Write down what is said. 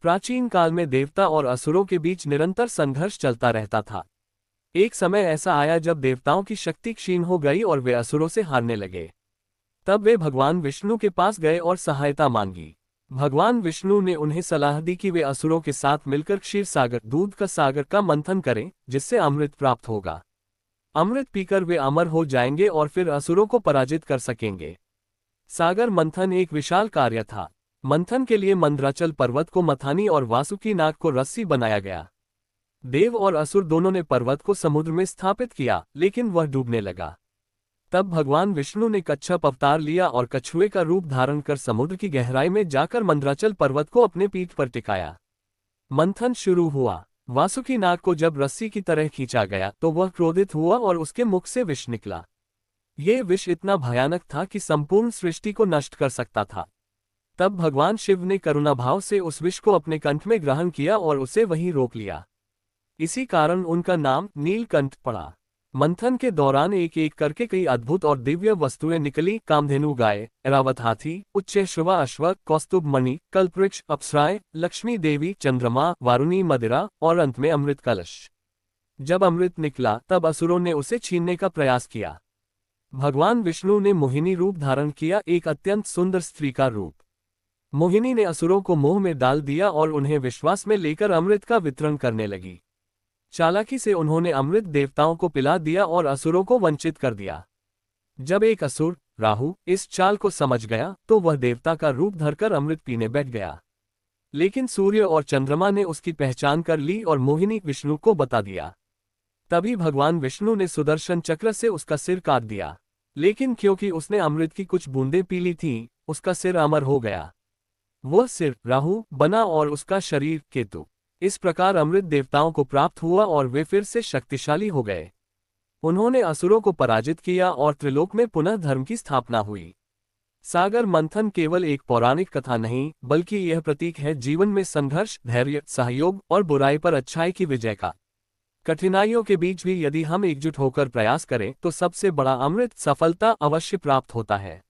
प्राचीन काल में देवता और असुरों के बीच निरंतर संघर्ष चलता रहता था। एक समय ऐसा आया जब देवताओं की शक्ति क्षीण हो गई और वे असुरों से हारने लगे। तब वे भगवान विष्णु के पास गए और सहायता मांगी। भगवान विष्णु ने उन्हें सलाह दी कि वे असुरों के साथ मिलकर क्षीर सागर दूध का सागर का मंथन करें, जिससे अमृत प्राप्त होगा। अमृत पीकर वे अमर हो जाएंगे और फिर असुरों को पराजित कर सकेंगे। सागर मंथन एक विशाल कार्य था। मंथन के लिए मंदराचल पर्वत को मथानी और वासुकी नाग को रस्सी बनाया गया। देव और असुर दोनों ने पर्वत को समुद्र में स्थापित किया, लेकिन वह डूबने लगा। तब भगवान विष्णु ने कच्छप अवतार लिया और कछुए का रूप धारण कर समुद्र की गहराई में जाकर मंदराचल पर्वत को अपने पीठ पर टिकाया। मंथन शुरू हुआ। वासुकी नाग को जब रस्सी की तरह खींचा गया तो वह क्रोधित हुआ और उसके मुख से विष निकला। ये विष इतना भयानक था कि संपूर्ण सृष्टि को नष्ट कर सकता था। तब भगवान शिव ने करुणाभाव से उस विष को अपने कंठ में ग्रहण किया और उसे वहीं रोक लिया। इसी कारण उनका नाम नीलकंठ पड़ा। मंथन के दौरान एक एक करके कई अद्भुत और दिव्य वस्तुएं निकली। कामधेनु गाय, ऐरावत हाथी, उच्चैःश्रवा अश्व, कौस्तुभ मणि, कल्पवृक्ष, अप्सराएं, लक्ष्मी देवी, चंद्रमा, वारुणी मदिरा और अंत में अमृत कलश। जब अमृत निकला तब असुरों ने उसे छीनने का प्रयास किया। भगवान विष्णु ने मोहिनी रूप धारण किया, एक अत्यंत सुंदर स्त्री का रूप। मोहिनी ने असुरों को मोह में डाल दिया और उन्हें विश्वास में लेकर अमृत का वितरण करने लगी। चालाकी से उन्होंने अमृत देवताओं को पिला दिया और असुरों को वंचित कर दिया। जब एक असुर, राहु, इस चाल को समझ गया तो वह देवता का रूप धरकर अमृत पीने बैठ गया। लेकिन सूर्य और चंद्रमा ने उसकी पहचान कर ली और मोहिनी विष्णु को बता दिया। तभी भगवान विष्णु ने सुदर्शन चक्र से उसका सिर काट दिया। लेकिन क्योंकि उसने अमृत की कुछ बूंदें पी ली थीं, उसका सिर अमर हो गया। वह सिर राहु बना और उसका शरीर केतु। इस प्रकार अमृत देवताओं को प्राप्त हुआ और वे फिर से शक्तिशाली हो गए। उन्होंने असुरों को पराजित किया और त्रिलोक में पुनः धर्म की स्थापना हुई। सागर मंथन केवल एक पौराणिक कथा नहीं, बल्कि यह प्रतीक है जीवन में संघर्ष, धैर्य, सहयोग और बुराई पर अच्छाई की विजय का। कठिनाइयों के बीच भी यदि हम एकजुट होकर प्रयास करें तो सबसे बड़ा अमृत सफलता अवश्य प्राप्त होता है।